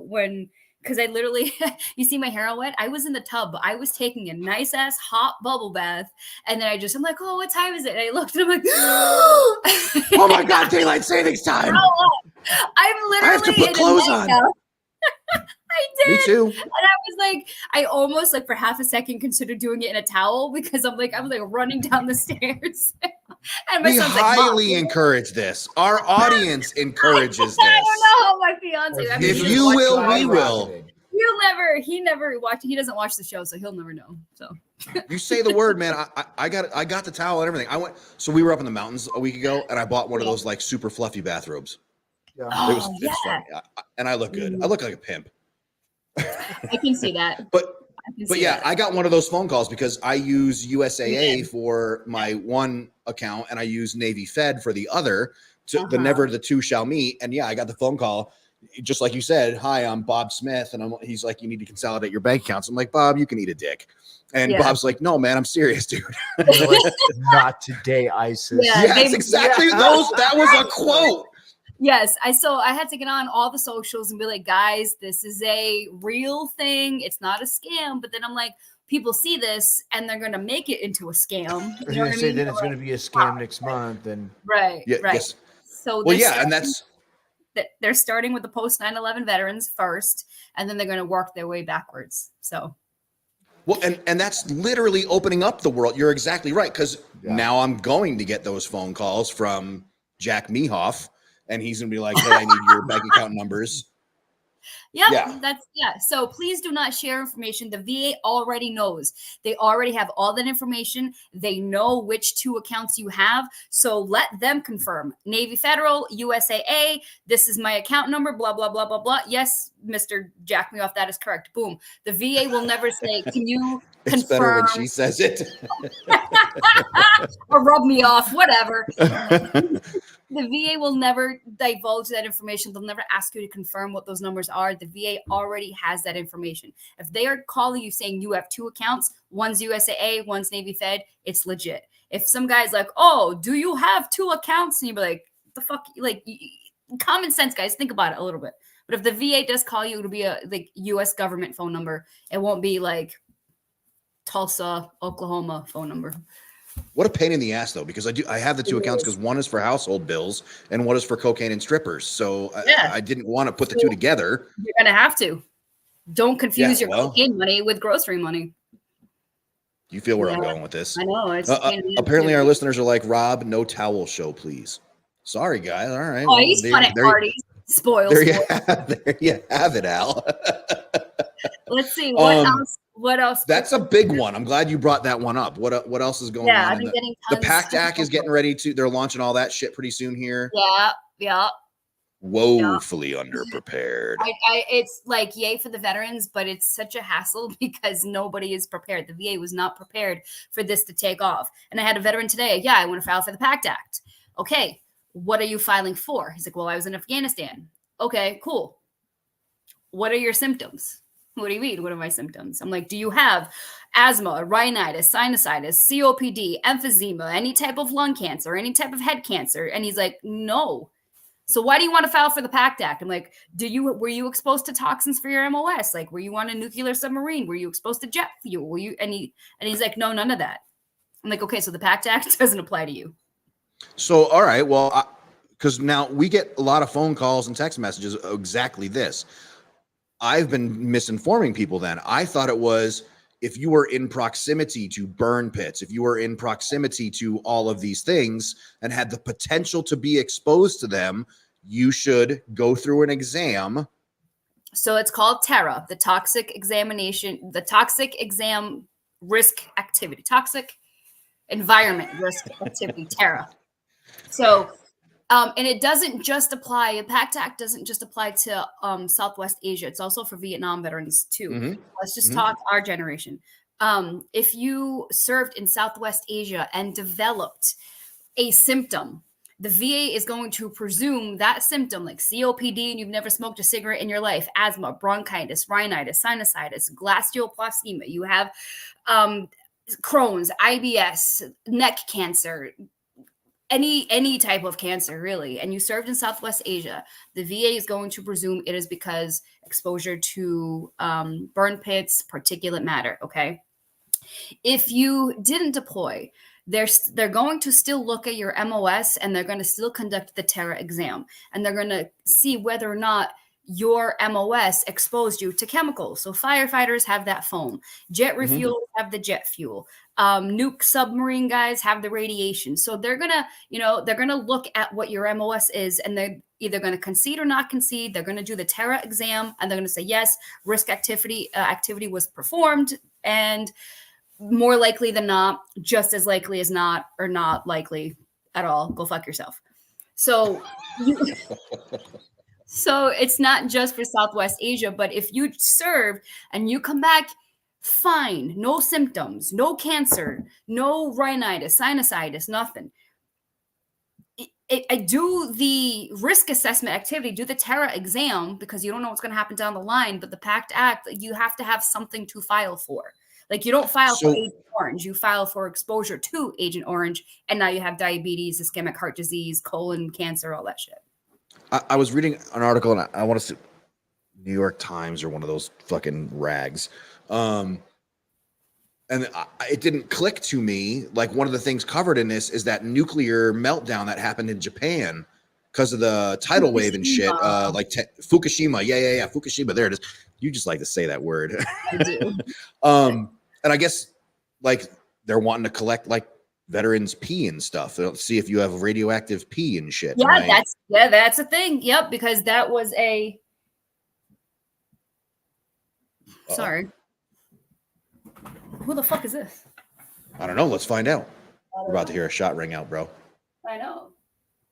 because I literally, you see my hair all wet? I was in the tub. I was taking a nice ass hot bubble bath. And then I'm like, oh, what time is it? And I looked and I'm like, Oh my God, daylight savings time. I'm literally I have to put in clothes a on. nightgown. I did. Me too. And I was like, I almost for half a second considered doing it in a towel because I was running down the stairs. And my We son's like, highly Mom, encourage this. Our audience encourages I this. don't know how my fiance. If you will, we will. He never watched. He doesn't watch the show, so he'll never know. So You say the word, man. I got the towel and everything. So we were up in the mountains a week ago, and I bought one of those super fluffy bathrobes. Yeah. It's funny. And I look good. I look like a pimp. I can see that. But yeah, I got one of those phone calls because I use USAA for my one account and I use Navy Fed for the other. The never the two shall meet. And yeah, I got the phone call, just like you said. Hi, I'm Bob Smith, and he's like, you need to consolidate your bank accounts. I'm like, Bob, you can eat a dick. And Bob's like, no, man, I'm serious, dude. Like, not today, ISIS. Yeah, yes, exactly. That was a quote. Yes, I had to get on all the socials and be like, guys, this is a real thing. It's not a scam. But then I'm like, people see this and they're gonna make it into a scam. I was gonna say then it's gonna be a scam next month. And right. Yes. So and they're starting with the post 9/11 veterans first, and then they're going to work their way backwards. So. Well, and that's literally opening up the world. You're exactly right, because now I'm going to get those phone calls from Jack Mehoff, and he's going to be like, hey, I need your bank account numbers. So please do not share information. The VA already knows. They already have all that information. They know which two accounts you have. So let them confirm. Navy Federal, USAA, this is my account number, blah, blah, blah, blah, blah. Yes, Mr. Jack Me Off, that is correct. Boom. The VA will never say, can you confirm? It's better when she says it. Or rub me off, whatever. The VA will never divulge that information. They'll never ask you to confirm what those numbers are. The VA already has that information. If they are calling you saying you have two accounts, one's USAA, one's Navy Fed, it's legit. If some guy's like, oh, do you have two accounts? And you'll be like, the fuck? Like, common sense, guys. Think about it a little bit. But if the VA does call you, it'll be a like U.S. government phone number. It won't be like Tulsa, Oklahoma phone number. What a pain in the ass, though, because I have the two accounts because one is for household bills and one is for cocaine and strippers. So I didn't want to put the two together. You're going to have to. Don't confuse your cocaine money with grocery money. You feel where I'm going with this. I know. It's apparently, our listeners are like, Rob, no towel show, please. Sorry, guys. All right. Oh, he's fun at parties. There you have it, Al. Let's see. What else? That's a big one. I'm glad you brought that one up. What else is going on? I've been getting the PACT Act is getting ready to. They're launching all that shit pretty soon here. Yeah. Woefully underprepared. It's like yay for the veterans, but it's such a hassle because nobody is prepared. The VA was not prepared for this to take off. And I had a veteran today. Yeah, I want to file for the PACT Act. Okay, what are you filing for? He's like, well, I was in Afghanistan. Okay, cool. What are your symptoms? What do you mean? What are my symptoms? I'm like, do you have asthma, rhinitis, sinusitis, COPD, emphysema, any type of lung cancer, any type of head cancer? And he's like, no. So why do you want to file for the PACT Act? I'm like, were you exposed to toxins for your MOS? Like, were you on a nuclear submarine? Were you exposed to jet fuel? Were you? And he's like, no, none of that. I'm like, okay, so the PACT Act doesn't apply to you. So, all right, well, because now we get a lot of phone calls and text messages exactly this. I've been misinforming people then. I thought it was if you were in proximity to burn pits, if you were in proximity to all of these things and had the potential to be exposed to them, you should go through an exam. So it's called TARA, the Toxic Exam Risk Activity, Toxic Environment Risk Activity, TARA. So, and it doesn't just apply, the PACT Act doesn't just apply to Southwest Asia. It's also for Vietnam veterans too. Mm-hmm. Let's just talk our generation. If you served in Southwest Asia and developed a symptom, the VA is going to presume that symptom, like COPD, and you've never smoked a cigarette in your life, asthma, bronchitis, rhinitis, sinusitis, glioblastoma, you have Crohn's, IBS, neck cancer, any type of cancer, really, and you served in Southwest Asia, the VA is going to presume it is because exposure to burn pits, particulate matter, okay? If you didn't deploy, they're going to still look at your MOS, and they're going to still conduct the TARA exam, and they're going to see whether or not your MOS exposed you to chemicals. So firefighters have that foam. Jet refuelers have the jet fuel. Nuke submarine guys have the radiation. So they're going to look at what your MOS is, and they're either going to concede or not concede. They're going to do the TARA exam, and they're going to say, yes, risk activity was performed, and more likely than not, just as likely as not, or not likely at all, go fuck yourself. So so it's not just for Southwest Asia, but if you serve and you come back fine, no symptoms, no cancer, no rhinitis, sinusitis, nothing. I do the risk assessment activity, do the Terra exam, because you don't know what's going to happen down the line. But the PACT Act, you have to have something to file for. Like, you don't file for Agent Orange, you file for exposure to Agent Orange, and now you have diabetes, ischemic heart disease, colon cancer, all that shit. I was reading an article, and I want to say New York Times or one of those fucking rags. And it didn't click to me. Like, one of the things covered in this is that nuclear meltdown that happened in Japan because of the tidal wave and shit. Fukushima. Yeah. Fukushima. There it is. You just like to say that word. I do. And I guess like they're wanting to collect like veterans' pee and stuff. They'll see if you have radioactive pee and shit. Yeah, that's a thing. Yep, because that was a. Sorry. Who the fuck is this? I don't know. Let's find out. We're about to hear a shot ring out, bro. I know.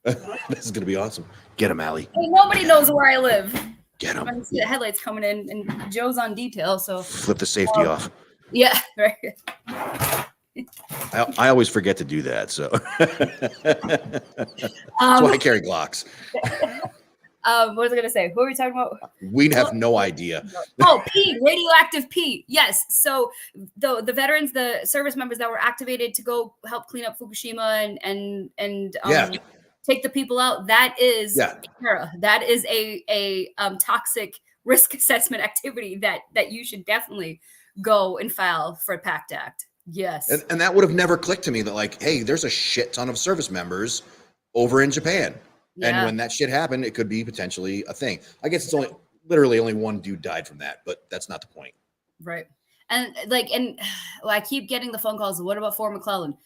This is gonna be awesome. Get him, Allie. Hey, nobody knows where I live. Get him. I see the headlights coming in, and Joe's on detail. So flip the safety off. Yeah, right. I always forget to do that, so that's why I carry Glocks. What was I gonna say? Who are we talking about? We have no idea. Oh, pee, radioactive pee. Yes. So the veterans, the service members that were activated to go help clean up Fukushima and take the people out. That is that is a toxic risk assessment activity that you should definitely go and file for PACT Act. Yes. And that would have never clicked to me that like, hey, there's a shit ton of service members over in Japan. Yeah. And when that shit happened, it could be potentially a thing. I guess it's literally only one dude died from that, but that's not the point. Right. And I keep getting the phone calls. What about Fort McClellan?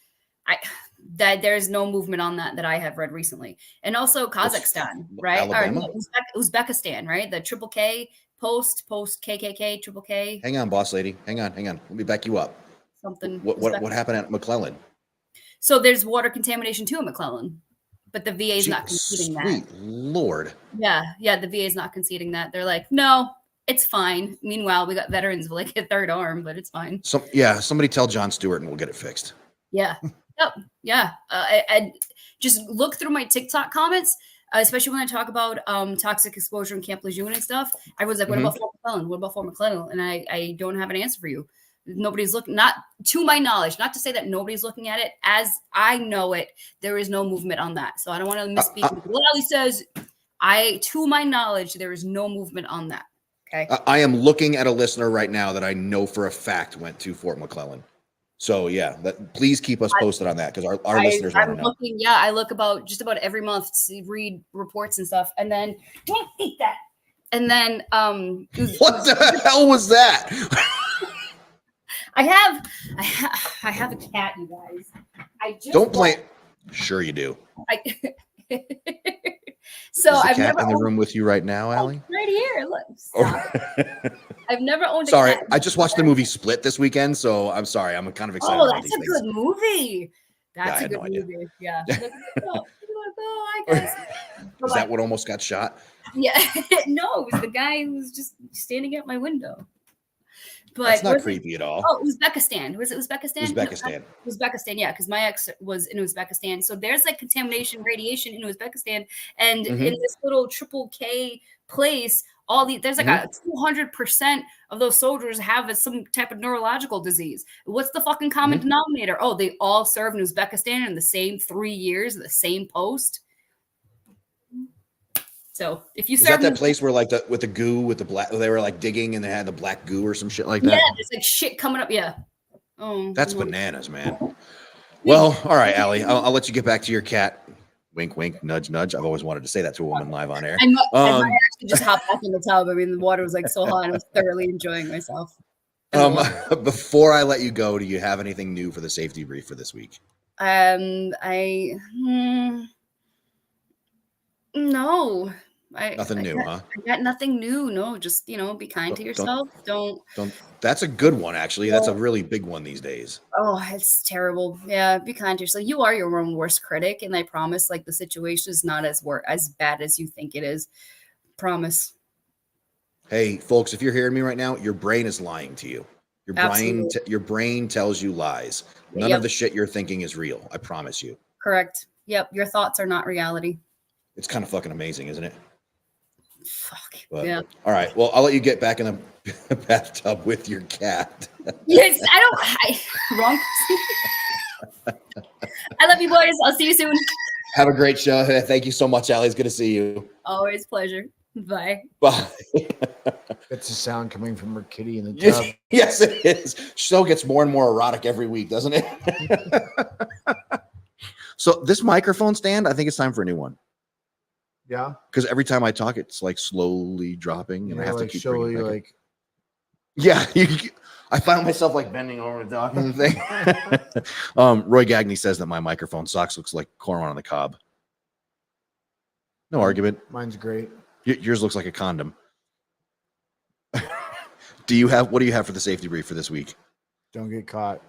That there's no movement on that I have read recently. And also Kazakhstan, right? Alabama? Or Uzbekistan, right? The triple K post KKK, triple K. Hang on, boss lady. Hang on. Let me back you up. Something. What happened at McClellan? So there's water contamination too at McClellan. But the VA is not conceding that. Sweet Lord. Yeah. The VA is not conceding that. They're like, no, it's fine. Meanwhile, we got veterans with like a third arm, but it's fine. Somebody tell Jon Stewart and we'll get it fixed. Yeah. Yep. Yeah. I just look through my TikTok comments, especially when I talk about toxic exposure in Camp Lejeune and stuff. Everyone's like, what about Fort McClellan? What about Fort McClellan? And I don't have an answer for you. Nobody's looking, not to my knowledge, not to say that nobody's looking at it. As I know it, there is no movement on that. So I don't want to misspeak. What Ali says, to my knowledge, there is no movement on that. Okay. I am looking at a listener right now that I know for a fact went to Fort McClellan. So yeah, please keep us posted on that because our listeners want to know. I look just about every month to read reports and stuff, and then don't eat that. And then what the hell was that? I have a cat, you guys. I just don't play. Sure, you do. So Is the I've cat never in the room with you right now, Allie? Right here. Look. Stop. I've never owned a Sorry, cat. I just watched the movie Split this weekend, so I'm sorry. I'm kind of excited. Oh, that's a good movie. That's a good movie. Yeah. Oh, hi guys. Is that what almost got shot? Yeah. No, it was the guy who was just standing at my window. But that's not creepy at all. Oh, Uzbekistan. Was it Uzbekistan? Uzbekistan. No, Uzbekistan, yeah, because my ex was in Uzbekistan. So there's like contamination, radiation in Uzbekistan. And in this little triple K place, there's like a 200% of those soldiers have some type of neurological disease. What's the fucking common denominator? Oh, they all served in Uzbekistan in the same 3 years, the same post. So if you serve that place where like with the goo with the black, they were like digging and they had the black goo or some shit like that. Yeah, there's like shit coming up. Yeah. Oh, that's bananas, man. Well, all right, Allie, I'll let you get back to your cat. Wink, wink, nudge, nudge. I've always wanted to say that to a woman live on air. I might actually just hop back in the tub. I mean, the water was like so hot. I was thoroughly enjoying myself. Before I let you go, do you have anything new for the safety brief for this week? No. Nothing new, huh? I got nothing new. No, just be kind to yourself. Don't. That's a good one, actually. That's a really big one these days. Oh, it's terrible. Yeah, be kind to yourself. You are your own worst critic, and I promise, like, the situation is not as bad as you think it is. Promise. Hey, folks, if you're hearing me right now, your brain is lying to you. Your brain tells you lies. None of the shit you're thinking is real. I promise you. Correct. Yep. Your thoughts are not reality. It's kind of fucking amazing, isn't it? Fuck. But, yeah. All right. Well, I'll let you get back in the bathtub with your cat. Yes, wrong. I love you, boys. I'll see you soon. Have a great show. Thank you so much, Allie. It's good to see you. Always pleasure. Bye. Bye. That's the sound coming from her kitty in the tub. Yes, it is. Show gets more and more erotic every week, doesn't it? So this microphone stand, I think it's time for a new one. Yeah. Because every time I talk, it's like slowly dropping, and I have to keep bringing it back in. Yeah, I found myself like bending over to talk and the thing. Roy Gagney says that my microphone socks looks like corn on the cob. No argument. Mine's great. Yours looks like a condom. What do you have for the safety brief for this week? Don't get caught.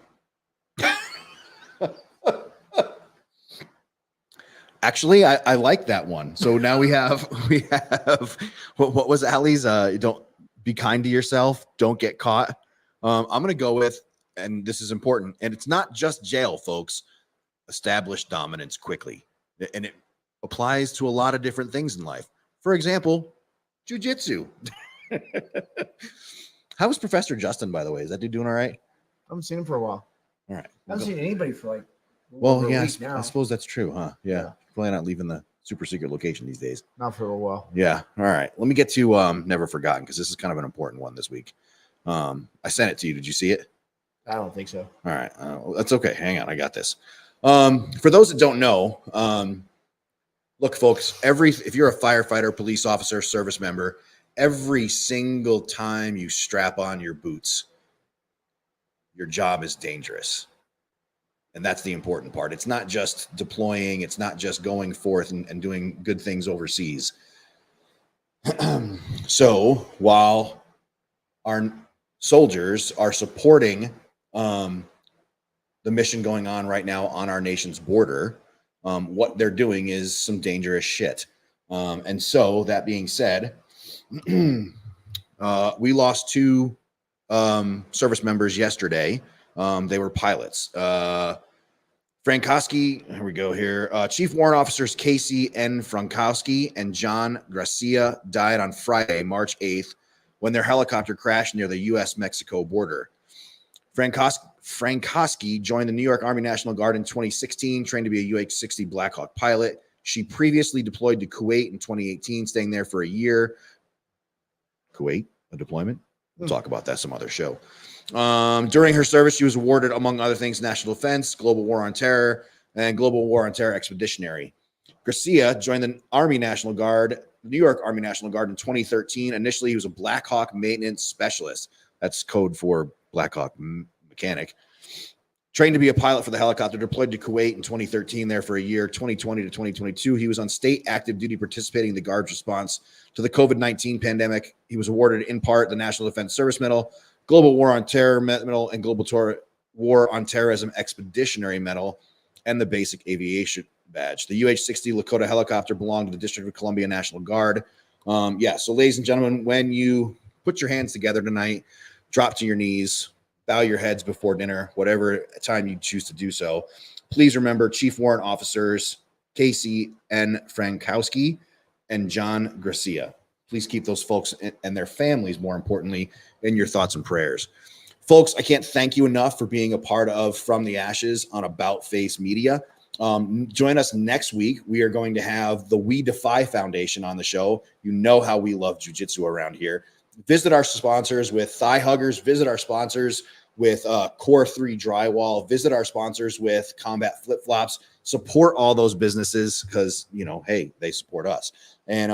Actually, I like that one. So now we have what was Allie's? Don't be kind to yourself. Don't get caught. I'm going to go with, and this is important, and it's not just jail, folks. Establish dominance quickly, and it applies to a lot of different things in life. For example, jujitsu. How was Professor Justin, by the way? Is that dude doing all right? I haven't seen him for a while. All right. I haven't seen anybody for like. Well, yeah, I suppose that's true, huh? Yeah. Probably not leaving the super secret location these days. Not for a while. Yeah. All right. Let me get to Never Forgotten, because this is kind of an important one this week. I sent it to you. Did you see it? I don't think so. All right. That's okay. Hang on. I got this. For those that don't know, look, folks, if you're a firefighter, police officer, service member, every single time you strap on your boots, your job is dangerous. And that's the important part. It's not just deploying. It's not just going forth and doing good things overseas. So while our soldiers are supporting the mission going on right now on our nation's border, what they're doing is some dangerous shit. And so that being said, we lost 2 service members yesterday. They were pilots. Frankowski, here we go here. Chief Warrant Officers Casey N. Frankowski and John Gracia died on Friday, March 8th, when their helicopter crashed near the U.S.-Mexico border. Frankowski joined the New York Army National Guard in 2016, trained to be a UH-60 Black Hawk pilot. She previously deployed to Kuwait in 2018, staying there for a year. Kuwait, a deployment? We'll talk about that some other show. During her service, she was awarded, among other things, National Defense, Global War on Terror, and Global War on Terror Expeditionary. Garcia joined the Army National Guard, New York Army National Guard in 2013. Initially, he was a Black Hawk maintenance specialist. That's code for Black Hawk mechanic. Trained to be a pilot for the helicopter, deployed to Kuwait in 2013, there for a year, 2020 to 2022. He was on state active duty participating in the Guard's response to the COVID-19 pandemic. He was awarded, in part, the National Defense Service Medal, Global War on Terror Medal, and Global War on Terrorism Expeditionary Medal, and the Basic Aviation Badge. The UH-60 Lakota helicopter belonged to the District of Columbia National Guard. So ladies and gentlemen, when you put your hands together tonight, drop to your knees, bow your heads before dinner, whatever time you choose to do so, please remember Chief Warrant Officers Casey N. Frankowski and John Gracia. Please keep those folks and their families, more importantly, in your thoughts and prayers. Folks, I can't thank you enough for being a part of From the Ashes on About Face Media. Join us next week. We are going to have the We Defy Foundation on the show. You know how we love jiu-jitsu around here. Visit our sponsors with Thigh Huggers. Visit our sponsors with Core 3 Drywall. Visit our sponsors with Combat Flip Flops. Support all those businesses because, hey, they support us. And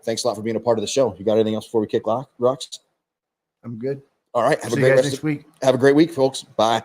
thanks a lot for being a part of the show. You got anything else before we kick rocks? I'm good. All right. Have a great week. Have a great week, folks. Bye.